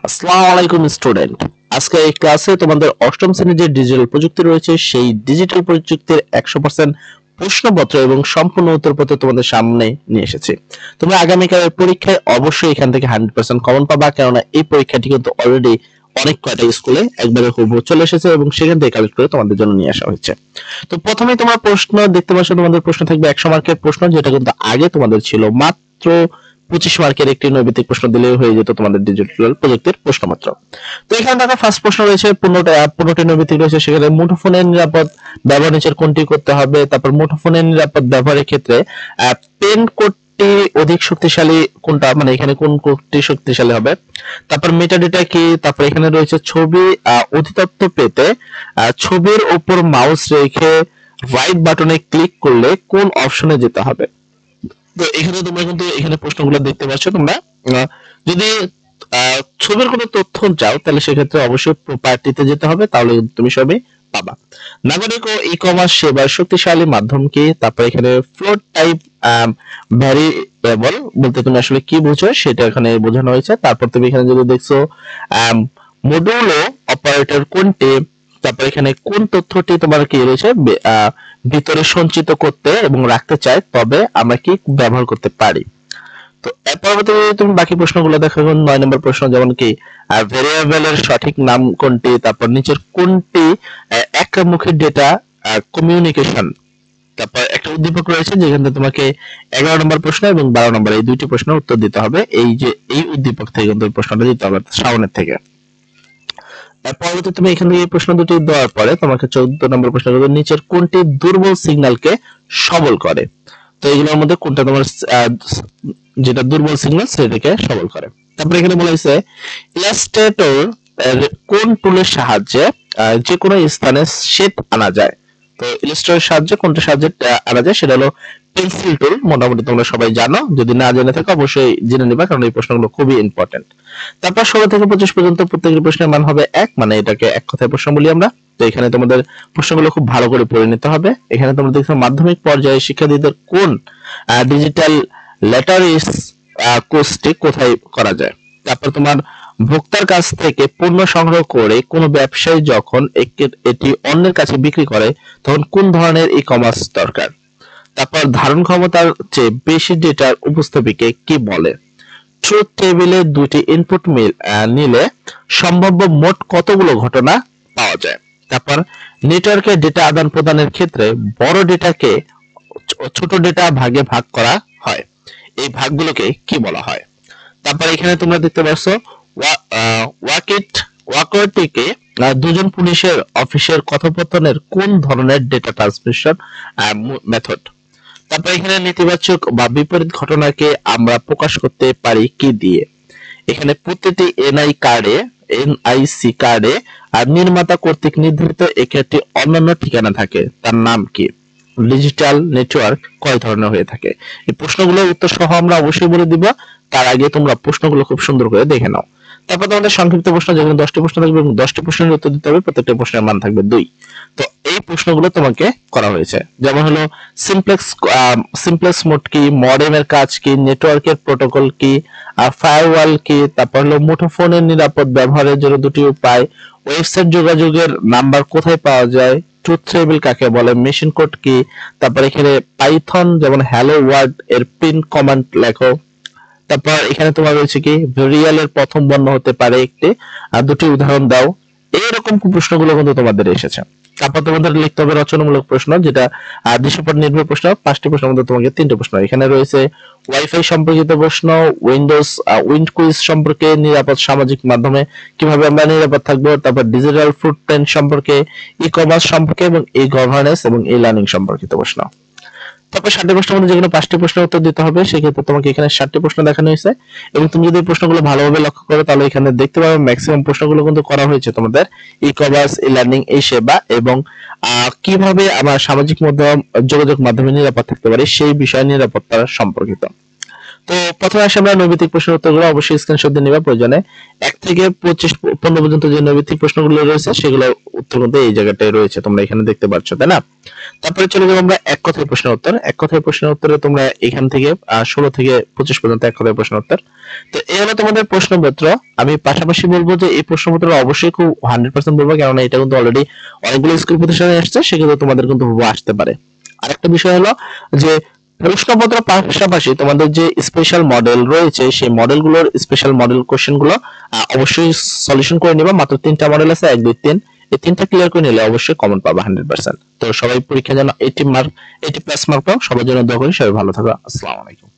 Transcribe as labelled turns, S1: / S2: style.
S1: আসসালামু আলাইকুম স্টুডেন্ট। আজকে এই ক্লাসে তোমাদের অষ্টম শ্রেণীর যে ডিজিটাল প্রযুক্তি রয়েছে সেই ডিজিটাল প্রযুক্তির 100% প্রশ্নপত্র এবং সম্পূর্ণ উত্তরপত্র তোমাদের সামনে নিয়ে এসেছি। তোমরা আগামীকালের পরীক্ষায় অবশ্যই এখান থেকে 100% কমন পাবা, কেননা এই পরীক্ষাটি কিন্তু অলরেডি অনেক কয়টা স্কুলে একবারে হুবহু চলে এসেছে এবং সেখান থেকে কালেক্ট করে তোমাদের জন্য নিয়ে আসা হয়েছে। তো প্রথমেই তোমরা প্রশ্ন দেখতে পাচ্ছ, তোমাদের প্রশ্ন থাকবে 100 মার্কের প্রশ্ন, যেটা কিন্তু আগে তোমাদের ছিল মাত্র 25 মার্কের একটি নৈবেদিক প্রশ্ন দিলেই হয়ে যেত তোমাদের ডিজিটাল প্রযুক্তির প্রশ্নপত্র। তো এখানে দেখো ফার্স্ট প্রশ্ন রয়েছে 15টি নৈবেদিক রয়েছে, সেখানে মুঠোফোনের নিরাপদ ব্যবহার নিচের কোনটি করতে হবে। তারপর মুঠোফোনের নিরাপদ ব্যবহারের ক্ষেত্রে পেন কোডটি অধিক শক্তিশালী কোনটা, মানে এখানে কোন কোডটি শক্তিশালী হবে। তারপর মেটাডেটা কি। তারপর এখানে রয়েছে ছবি অধিতত্ব পেতে ছবির উপর মাউস রেখে রাইট বাটনে ক্লিক করলে কোন অপশনে যেতে হবে। তো এখানে তোমরা কিন্তু এখানে প্রশ্নগুলো দেখতে পাচ্ছ। তোমরা যদি ছবির কোনো তথ্য চাও তাহলে সেক্ষেত্রে অবশ্যই প্রপার্টিতে যেতে হবে, তাহলে তুমি সবই পাবা। নাগরিক ও ই কমার্স সেবার শক্তিশালী মাধ্যম কি। তারপর এখানে ফ্লোট টাইপ ভ্যারিয়েবল বলতে তুমি আসলে কি বুঝো সেটা এখানে বোঝানো হয়েছে। তারপর তুমি এখানে যদি দেখছো মডুলো অপারেটর কোনটি। তারপর এখানে কোন তথ্যটি তোমার কি রয়েছে ভিতরে সঞ্চিত করতে এবং রাখতে চাই, তবে আমরা কি ব্যবহার করতে পারি। তো এর পরবর্তী তুমি বাকি প্রশ্নগুলো দেখো। 9 নম্বর প্রশ্ন, যেমন কি ভেরিয়েবলের সঠিক নাম কোনটি। তারপর নিচের কোনটি একমুখী ডেটা কমিউনিকেশন। তারপর একটা উদ্দীপক রয়েছে যেখানে তোমাকে 11 নম্বর প্রশ্ন এবং 12 নম্বর এই দুইটি প্রশ্নের উত্তর দিতে হবে। এই উদ্দীপক থেকে কিন্তু প্রশ্নটা দিতে হবে শাওনের থেকে। পরবর্তী তুমি এখান থেকে প্রশ্ন দুটি দেওয়ার পরে তোমাকে 14 নম্বর প্রশ্ন করবে, নিচের কোনটি দুর্বল সিগন্যালকে সবল করে। তো এগুলোর মধ্যে কোনটা তোমার যেটা দুর্বল সিগন্যাল সেটাকে সবল করে। তারপরে এখানে বলা হয়েছে ইলাস্ট্রেটর কোন টুলের সাহায্যে যে কোনো স্থানে শেড আনা যায়। তো ইলাস্ট্রেটরের সাহায্যে কোনটা সাহায্যে আনা যায় সেটা হলো পেন্সিল টুল। মোটামুটি তোমরা সবাই জানো, যদি না জেনে থাকো অবশ্যই জেনে নিবা, কারণ এই প্রশ্নগুলো খুবই ইম্পর্টেন্ট। তারপর 16 থেকে 25 পর্যন্ত প্রত্যেকটি প্রশ্নের মান হবে 1, মানে এটাকে এক কথায় প্রশ্ন বলি আমরা। তো এখানে তোমাদের প্রশ্নগুলো খুব ভালো করে পড়ে নিতে হবে। এখানে তোমরা দেখছো মাধ্যমিক পর্যায়ে শিক্ষার্থীদের কোন ডিজিটাল লেটারিস কোর্সটি কোথায় করা যায়। তারপর তোমার ভোক্তার কাছ থেকে পণ্য সংগ্রহ করে কোনো ব্যবসায়ী যখন এটি অন্যের কাছে বিক্রি করে তখন কোন ধরনের ই কমার্স দরকার। তারপর ধারণ ক্ষমতার চেয়ে বেশি ডেটার উপস্থাপিকে কি বলে। ট্রুথ টেবিলে দুটি ইনপুট নিলে সম্ভাব্য মোট কতগুলো ঘটনা পাওয়া যায়। তারপর নেটওয়ার্কে ডেটা আদান প্রদানের ক্ষেত্রে বড় ডেটাকে ছোট ডেটা ভাগে ভাগ করা হয়, এই ভাগগুলোকে কি বলা হয়। তারপর এখানে তোমরা দেখতে পাচ্ছ ওয়াকিটকে দুজন পুলিশের অফিসের কথোপকথনের কোন ধরনের ডেটা ট্রান্সমিশন মেথড। তারপর এখানে নেতিবাচক বা বিপরীত ঘটনাকে আমরা প্রকাশ করতে পারি কি দিয়ে। এখানে প্রতিটি এনআইসি কার্ডে আর নির্মাতা কর্তৃক নির্ধারিত একটি অনন্য ঠিকানা থাকে, তার নাম কি। ডিজিটাল নেটওয়ার্ক কয় ধরনের হয়ে থাকে। এই প্রশ্নগুলোর উত্তর সহ আমরা অবশ্যই বলে দিব, তার আগে তোমরা প্রশ্নগুলো খুব সুন্দর করে দেখে নাও। তারপর তোমাদের সংক্ষিপ্ত প্রশ্ন, যেখানে 10টি প্রশ্ন থাকবে এবং 10টি প্রশ্নের উত্তর দিতে হবে, প্রত্যেকটা প্রশ্নের মান থাকবে 2। তো এই প্রশ্নগুলো তোমাকে করা হয়েছে, যেমন হলো সিমপ্লেক্স মোড কি, মডেমের কাজ কি, নেটওয়ার্কের প্রোটোকল কি, ফায়ারওয়াল কি, তারপর হলো মুঠোফোনের নিরাপদ ব্যবহারের জন্য দুটি উপায়, ওয়েবসাইট যোগাযোগের নাম্বার কোথায় পাওয়া যায়, ট্রুথ টেবিল কাকে বলে, মেশিন কোড কি, তারপর এখানে পাইথন যেমন হ্যালো ওয়ার্ল্ড এর প্রিন্ট কমান্ড লেখো। তারপর এখানে তোমার রয়েছে কি ভেরিয়েবলের প্রথম বর্ণ হতে পারে একটি, আর দুটি উদাহরণ দাও। এইরকম প্রশ্নগুলো কিন্তু তোমাদের এসেছে। তারপর তোমাদের লিখতে হবে রচনামূলক প্রশ্ন, যেটা দৃশ্যপট নির্ভর প্রশ্ন। 5টি প্রশ্নের মধ্যে তোমাকে 3টে প্রশ্ন। এখানে রয়েছে ওয়াইফাই সম্পর্কিত প্রশ্ন, উইন্ড কুইজ সম্পর্কে, নিরাপদ সামাজিক মাধ্যমে কিভাবে আমরা নিরাপদ থাকবো, তারপর ডিজিটাল ফুটপ্রিন্ট সম্পর্কে, ই কমার্স সম্পর্কে এবং ই গভর্নেন্স এবং ই লার্নিং সম্পর্কিত প্রশ্ন। তারপর 60টি প্রশ্নের মধ্যে যেগুলো 5টি প্রশ্নের উত্তর দিতে হবে, সেক্ষেত্রে তোমাকে এখানে 60টি প্রশ্ন দেখানো হয়েছে। এবং তুমি যদি প্রশ্নগুলো ভালোভাবে লক্ষ্য করো তাহলে এখানে দেখতে পাবে ম্যাক্সিমাম প্রশ্নগুলো কিন্তু করা হয়েছে তোমাদের ই কমার্স, ই লার্নিং, এই সেবা এবং কিভাবে আমরা সামাজিক যোগাযোগ মাধ্যমে নিরাপদ থাকতে পারি সেই বিষয় নিরাপত্তা সম্পর্কিত। তো প্রথমে আসে আমরা নৈমিত্তিক প্রশ্নের উত্তরগুলো অবশ্যই স্ক্রিনশট দিয়ে নেবা প্রয়োজনে। 1 থেকে 25 পর্যন্ত যে নৈমিত্তিক প্রশ্নগুলো রয়েছে সেগুলো উত্তর কিন্তু এই জায়গাটায় রয়েছে, তোমরা এখানে দেখতে পাচ্ছ, তাই না? তারপরে চলে যাবো আমরা এক কথায় প্রশ্নের উত্তর। এক কথায় প্রশ্নের উত্তরে তোমরা এখান থেকে 16 থেকে 25 পর্যন্ত এক কথায় প্রশ্নের উত্তর। তো এই হলো তোমাদের প্রশ্নপত্র। আমি পাশাপাশি বলবো যে এই প্রশ্নপত্র অবশ্যই খুব 100% বলবো, কারণ এটা কিন্তু অলরেডি অনেকগুলো স্কুল প্রতিষ্ঠানে আসছে, সেগুলো তোমাদের কিন্তু আসতে পারে। আরেকটা বিষয় হলো যে প্রশ্নপত্র পাশাপাশি তোমাদের যে স্পেশাল মডেল রয়েছে সেই মডেলগুলোর স্পেশাল মডেল কোশ্চেন গুলো অবশ্যই সলিউশন করে নিবা। মাত্র 3টা মডেল আছে, 1 2 3, এই 3টা ক্লিয়ার করে নিলে অবশ্যই কমন পাবা 100%। তো সবাই পরীক্ষা যেন 80 প্লাস মার্ক পাও, সবার জন্য দোয়া করি। সবাই ভালো থাকো। আসসালামু আলাইকুম।